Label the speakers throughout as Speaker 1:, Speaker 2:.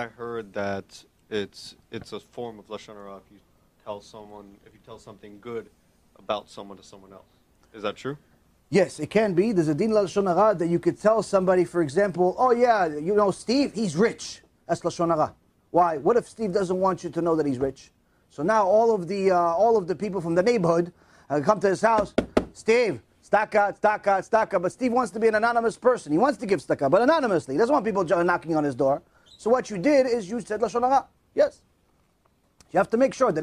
Speaker 1: I heard that it's a form of LaShon HaRa if you tell something good about someone to someone else. Is that true?
Speaker 2: Yes, it can be. There's a din LaShon HaRa that you could tell somebody, for example, oh yeah, you know Steve, he's rich. That's LaShon HaRa. Why? What if Steve doesn't want you to know that he's rich? So now all of the people from the neighborhood come to his house. Steve, tzedakah. But Steve wants to be an anonymous person. He wants to give tzedakah, but anonymously. He doesn't want people knocking on his door. So what you did is you said LaShon HaRa. Yes. You have to make sure that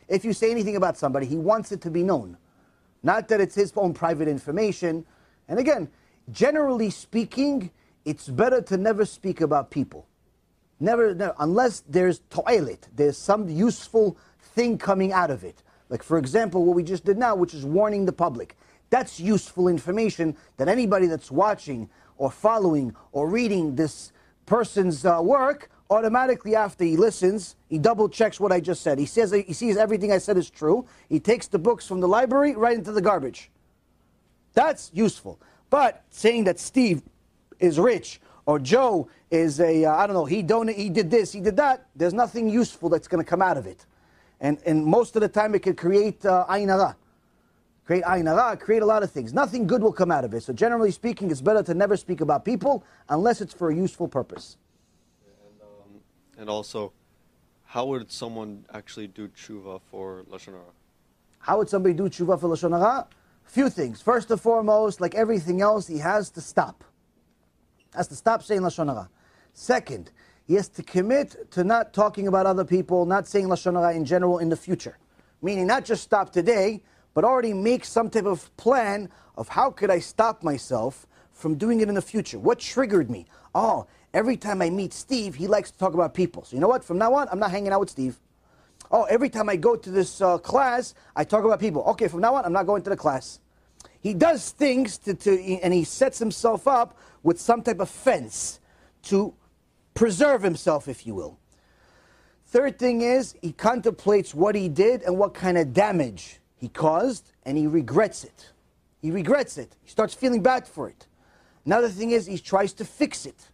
Speaker 2: if you say anything about somebody, he wants it to be known. Not that it's his own private information. And again, generally speaking, it's better to never speak about people. Never, unless there's toilet, there's some useful thing coming out of it. Like, for example, what we just did now, which is warning the public. That's useful information that anybody that's watching or following or reading this person's work, automatically after he listens, he double checks what I just said. He sees everything I said is true. He takes the books from the library right into the garbage. That's useful. But saying that Steve is rich or Joe is I don't know, he did this, he did that, there's nothing useful that's going to come out of it. And most of the time it can create ayin hara. Create ayin hara, create a lot of things. Nothing good will come out of it. So generally speaking, it's better to never speak about people unless it's for a useful purpose.
Speaker 1: And also, how would someone actually do tshuva for LaShon HaRa?
Speaker 2: How would somebody do tshuva for LaShon HaRa? Few things. First and foremost, like everything else, he has to stop. Has to stop saying LaShon HaRa. Second, he has to commit to not talking about other people, not saying LaShon HaRa in general in the future. Meaning not just stop today, but already make some type of plan of how could I stop myself from doing it in the future. What triggered me? Oh, every time I meet Steve, he likes to talk about people. So you know what? From now on, I'm not hanging out with Steve. Oh, every time I go to this class, I talk about people. Okay, from now on, I'm not going to the class. He does things and he sets himself up with some type of fence to preserve himself, if you will. Third thing is, he contemplates what he did and what kind of damage he caused, and he regrets it. He regrets it. He starts feeling bad for it. Another thing is, he tries to fix it.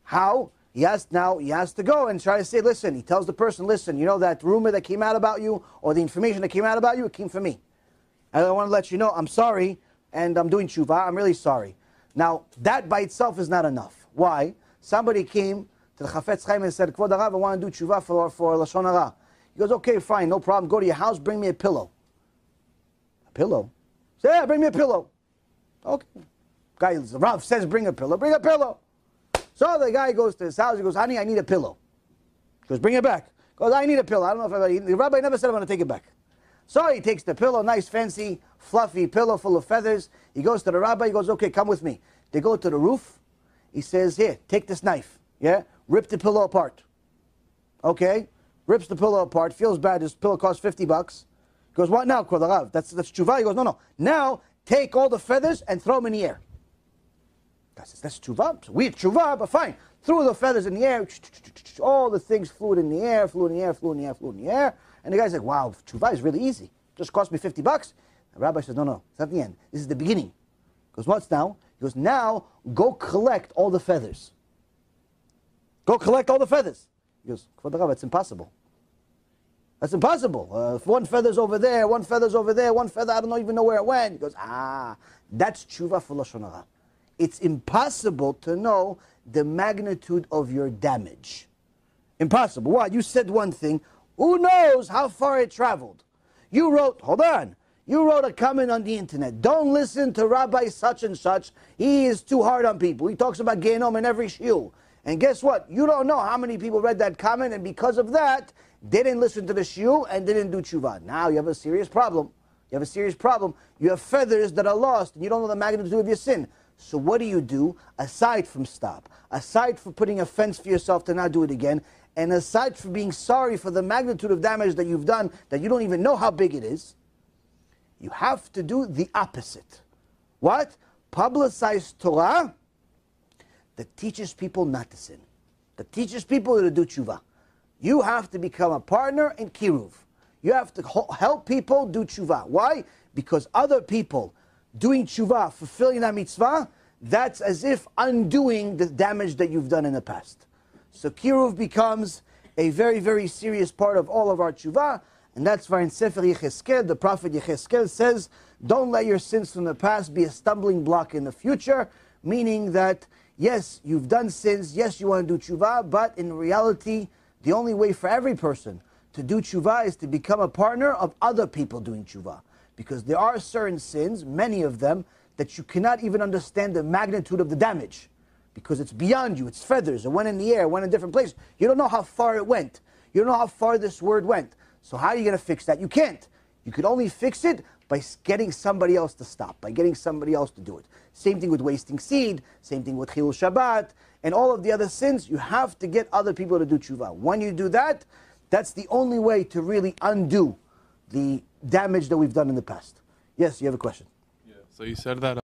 Speaker 2: How? He has to go and try to say, listen, he tells the person, listen, you know that rumor that came out about you, or the information that came out about you, it came from me. And I want to let you know, I'm sorry, and I'm doing tshuva, I'm really sorry. Now, that by itself is not enough. Why? Somebody came to the Chafetz Chaim and said, Kvod Harav, I want to do tshuva for LaShon HaRa. He goes, okay, fine, no problem, go to your house, bring me a pillow. A pillow? Say, yeah, bring me a pillow. Okay. Guy, the Rav says, bring a pillow, bring a pillow. So the guy goes to his house, he goes, honey, I need a pillow. He goes, bring it back. He goes, I need a pillow. I don't know if the rabbi never said I'm going to take it back. So he takes the pillow, nice, fancy, fluffy pillow full of feathers. He goes to the rabbi, he goes, okay, come with me. They go to the roof. He says, here, take this knife. Yeah? Rip the pillow apart. Okay? Rips the pillow apart, feels bad, this pillow costs $50. He goes, what now, Kvod Harav? That's tshuva? He goes, no. Now, take all the feathers and throw them in the air. Guy says, that's tshuva? It's weird tshuva, but fine. Threw the feathers in the air. All the things flew in the air, flew in the air. And the guy's like, wow, tshuva is really easy. Just cost me $50. The rabbi says, no, it's not the end. This is the beginning. He goes, what's now? He goes, now go collect all the feathers. Go collect all the feathers. He goes, Kvod Harav, it's impossible. That's impossible. One feather's over there, one feather's over there, one feather, I don't even know where it went. He goes, that's tshuva for LaShon HaRa. It's impossible to know the magnitude of your damage. Impossible. Why? You said one thing. Who knows how far it traveled? You wrote a comment on the internet. Don't listen to Rabbi such and such. He is too hard on people. He talks about Gehenom in every shiur. And guess what? You don't know how many people read that comment, and because of that, they didn't listen to the shiur and didn't do tshuva. Now you have a serious problem. You have a serious problem. You have feathers that are lost, and you don't know the magnitude of your sin. So what do you do aside from stop? Aside from putting a fence for yourself to not do it again, and aside from being sorry for the magnitude of damage that you've done, that you don't even know how big it is, you have to do the opposite. What? Publicize Torah that teaches people not to sin. That teaches people to do tshuva. You have to become a partner in kiruv. You have to help people do tshuva. Why? Because other people doing tshuva, fulfilling that mitzvah, that's as if undoing the damage that you've done in the past. So kiruv becomes a very, very serious part of all of our tshuva, and that's why in Sefer Yecheskel, the prophet Yecheskel says, don't let your sins from the past be a stumbling block in the future, meaning that, yes, you've done sins, yes, you want to do tshuva, but in reality, the only way for every person to do tshuva is to become a partner of other people doing tshuva. Because there are certain sins, many of them, that you cannot even understand the magnitude of the damage. Because it's beyond you, it's feathers, it went in the air, it went in a different place. You don't know how far it went. You don't know how far this word went. So how are you going to fix that? You can't. You could only fix it by getting somebody else to stop, by getting somebody else to do it. Same thing with wasting seed, same thing with Chilul Shabbat, and all of the other sins, you have to get other people to do tshuva. When you do that, that's the only way to really undo the damage that we've done in the past. Yes, you have a question?
Speaker 3: Yeah, so you said that